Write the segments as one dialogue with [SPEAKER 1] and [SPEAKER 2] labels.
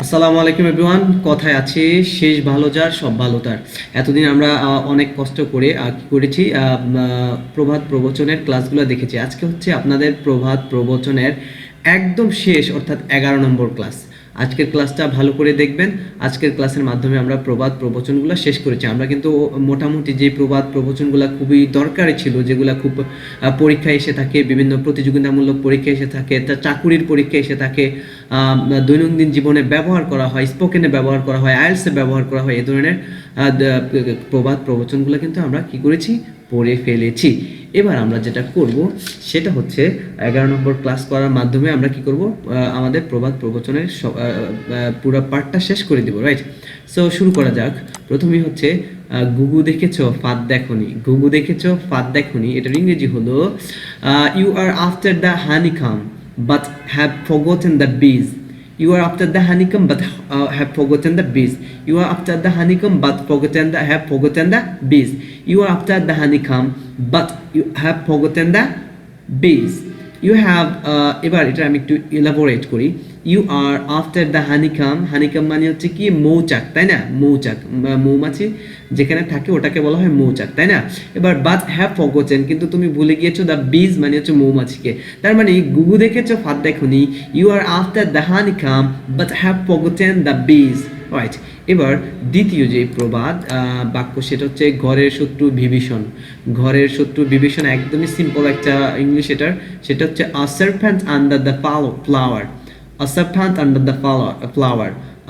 [SPEAKER 1] আসসালামু আলাইকুম এভরিওয়ান। কথায় আছে শেষ ভালো যার সব ভালো তার। এতদিন আমরা অনেক কষ্ট করে কি করেছি, প্রভাত প্রবচনের ক্লাসগুলো দেখেছি। আজকে হচ্ছে আপনাদের প্রভাত প্রবচনের একদম শেষ, অর্থাৎ 11 নম্বর ক্লাস। আজকের ক্লাসটা ভালো করে দেখবেন। আজকের ক্লাসের মাধ্যমে আমরা প্রবাদ প্রবচনগুলো শেষ করেছি। আমরা কিন্তু মোটামুটি যে প্রবাদ প্রবচনগুলো খুবই দরকারি ছিল, যেগুলো খুব পরীক্ষায় এসে থাকে, বিভিন্ন প্রতিযোগিতামূলক পরীক্ষা এসে থাকে, তা চাকুরির পরীক্ষা এসে থাকে, দৈনন্দিন জীবনে ব্যবহার করা হয়, স্পোকেনে ব্যবহার করা হয়, আইএলসে ব্যবহার করা হয়, এই ধরনের প্রবাদ প্রবচনগুলো কিন্তু আমরা কি করেছি, পড়ে ফেলেছি। এবার আমরা যেটা করব সেটা হচ্ছে 11 নম্বর ক্লাস করার মাধ্যমে আমরা কি করব, আমাদের প্রবাদ প্রবচনের পুরো পার্টটা শেষ করে দিব, রাইট? সো শুরু করা যাক। প্রথমেই হচ্ছে গুগু দেখেছো ফাঁদ দেখনি। গুগু দেখেছো ফাঁদ দেখনি, এটার ইংরেজি হলো you are after the honeycomb but have forgotten the bees. You are after the honeycomb but have forgotten the bees. You are after the honeycomb but have forgotten the bees. You are after the honeycomb but you have forgotten the bees. You have এবার এটা আমি একটু elaborate করি। You are after the honeycomb. Honeycomb মানে হচ্ছে কি, মৌচাক, তাই না? মৌচাক, মৌমাছি যেখানে থাকে ওটাকে বলা হয় মৌচাক, তাই না? এবার বাট হ্যাভ ফরগটেন, কিন্তু তুমি ভুলে গিয়েছো দ্য বিজ মানে হচ্ছে মৌমাছিকে। তার মানে গুগু দেখেছো ফাঁদ দেখনি, you are after the honeycomb but have forgotten the bees, right? এবার দ্বিতীয় যে প্রবাদ বাক্য সেটা হচ্ছে ঘরের শত্রু বিভীষণ। ঘরের শত্রু বিভীষণ একদমই সিম্পল একটা ইংলিশ এটার, সেটা হচ্ছে a serpent under the flower. A serpent under the flower.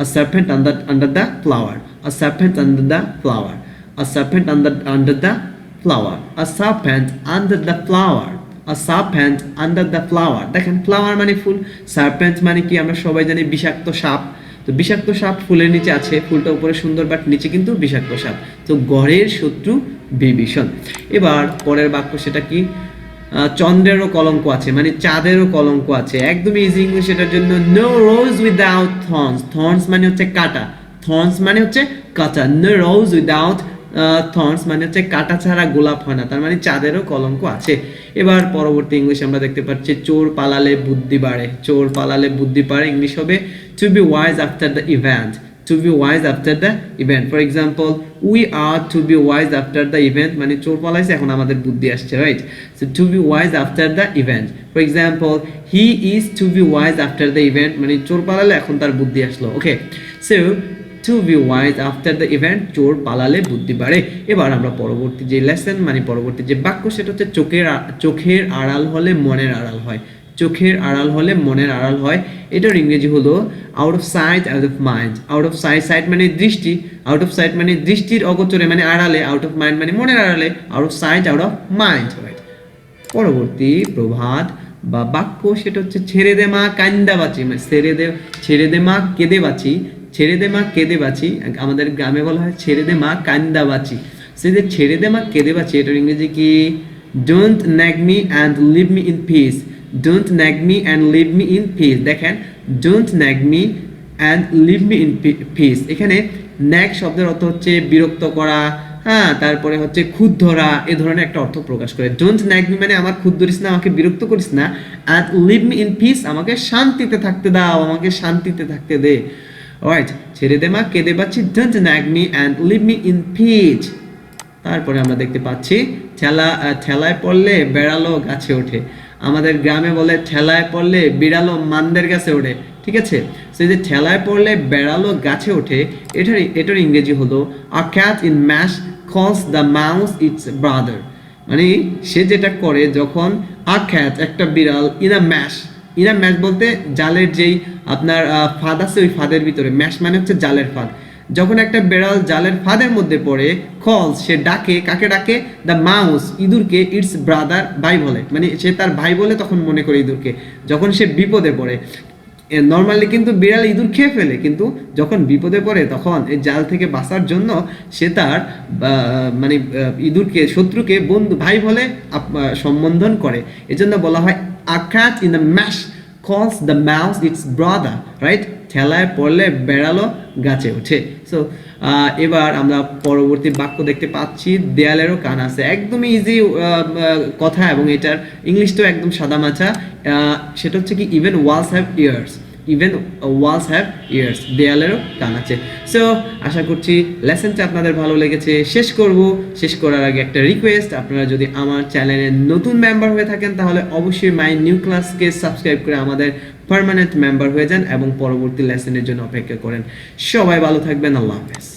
[SPEAKER 1] A serpent under the flower. A serpent under the flower. A serpent under the flower. A serpent under the flower. A serpent under the flower. দেখেন, flower মানে ফুল, serpent মানে কি আমরা সবাই জানি বিষাক্ত সাপ। তো বিষাক্ত সাপ ফুলের নিচে আছে, ফুলটা উপরে সুন্দর বাট নিচে কিন্তু বিষাক্ত সাপ। তো ঘরের শত্রু বিভীষণ। এবার পরের বাক্য সেটা কি, চন্দ্রেরও কলঙ্ক আছে, মানে চাঁদেরও কলঙ্ক আছে। একদম ইজি ইংলিশ এটার জন্য, no rose without thorns. Thorns মানে হচ্ছে কাটা, থর্নস মানে হচ্ছে কাঁচা। নো রোজ উইদাউট থর্নস মানে হচ্ছে কাটা ছাড়া গোলাপ হয় না, তার মানে চাঁদেরও কলঙ্ক আছে। এবার পরবর্তী ইংলিশ আমরা দেখতে পাচ্ছি, চোর পালালে বুদ্ধি বাড়ে। চোর পালালে বুদ্ধি বাড়ে, ইংলিশ হবে to be wise after the event. To be wise after the event. For example, we are to be wise after the event, মানে চোর পালাইছে এখন আমাদের বুদ্ধি আসছে, right? So to be wise after the event. For example, he is to be wise after the event, মানে চোর পালালে এখন তার বুদ্ধি আসলো। Okay, so to be wise after the event, চোর পালালে বুদ্ধি বাড়ে। এবার আমরা পরবর্তী যে লেসন, মানে পরবর্তী যে বাক্য সেটা হচ্ছে চোখের আড়াল হলে মনের আড়াল হয়। চোখের আড়াল হলে মনের আড়াল হয়, এটার ইংরেজি হলো out of sight out of mind. Out of sight, sight মানে দৃষ্টি, আউট অফ সাইট মানে দৃষ্টির অগোচরে মানে আড়ালে, আউট অফ মাইন্ড মানে মনের আড়ালে, out of sight out of mind, right? পরবর্তী প্রভাত বা বাক্য সেটা হচ্ছে ছেড়ে দে মা কান্দা বাঁচি, মানে ছেড়ে দে মা কেঁদে বাঁচি। ছেড়ে দে মা কেঁদে বাঁচি, আমাদের গ্রামে বলা হয় ছেড়ে দে মা কান্দা বাঁচি। সে যে ছেড়ে দে মা কেঁদে বাঁচি, এটার ইংরেজি কি, don't nag me and leave me in peace. Don't nag me and leave me in peace. দেখেন, don't nag me and leave me in peace, এখানে ন্যাগ শব্দের অর্থ হচ্ছে বিরক্ত করা, হ্যাঁ, তারপরে হচ্ছে খুদ ধরা, এ ধরনের একটা অর্থ প্রকাশ করে। ডোন্ট ন্যাগ মি মানে আমার খুদ ধরিস না, আমাকে বিরক্ত করিস না। And leave me in peace, আমাকে শান্তিতে থাকতে দাও, আমাকে শান্তিতে থাকতে দে, রাইট? ছেড়ে দে মা কেঁদে পাচ্ছি, don't nag me and leave me in peace. তারপরে আমরা দেখতে পাচ্ছি ঠেলায় পড়লে বেড়ালো গাছে ওঠে। আমাদের গ্রামে বলে ঠেলায় পড়লে বিড়ালো মান্দের গাছে ওঠে, ঠিক আছে? সেই যে ঠেলায় পড়লে বেড়ালো গাছে ওঠে, এটার ইংরেজি হলো আ ক্যাট ইন ম্যাশ কলস দ্য মাউস ইটস ব্রাদার। মানে সে যেটা করে, যখন আ ক্যাট একটা বিড়াল ইন আ ম্যাশ বলতে জালের যেই আপনার ফাঁদ আছে, ওই ফাঁদের ভিতরে, ম্যাশ মানে হচ্ছে জালের ফাঁদ। যখন একটা বেড়াল জালের ফাঁদের মধ্যে পড়ে, কলস সে ডাকে, কাকে ডাকে? দ্য মাউস, ইঁদুরকে, ইটস ব্রাদার ভাই বলে, মানে সে তার ভাই বলে তখন মনে করে ইঁদুরকে, যখন সে বিপদে পড়ে। নর্মালি কিন্তু বিড়াল ইঁদুর খেয়ে ফেলে, কিন্তু যখন বিপদে পড়ে তখন এই জাল থেকে বাঁচার জন্য সে তার মানে ইঁদুরকে, শত্রুকে বন্ধু ভাই বলে সম্বোধন করে। এজন্য বলা হয় আ cat in the mash calls the mouse its brother, right? ঠেলায় পড়লে বেড়ালো গাছে ওঠে। সো এবার আমরা পরবর্তী বাক্য দেখতে পাচ্ছি, দেয়ালেরও কান আছে। একদমই ইজি কথা, এবং এটার ইংলিশটাও একদম সাদামাটা। সেটা হচ্ছে কি, even walls have ears. Even walls have ears, দেয়ালেরও কান আছে। সো আশা করছি লেসনটা আপনাদের ভালো লেগেছে। শেষ করার আগে একটা রিকোয়েস্ট, আপনারা যদি আমার চ্যানেলের নতুন মেম্বার হয়ে থাকেন তাহলে অবশ্যই মাই নিউ ক্লাসকে সাবস্ক্রাইব করে আমাদের পার্মানেন্ট মেম্বার হয়ে যান এবং পরবর্তী লেসনের জন্য অপেক্ষা করেন। সবাই ভালো থাকবেন, আল্লাহ হাফেজ।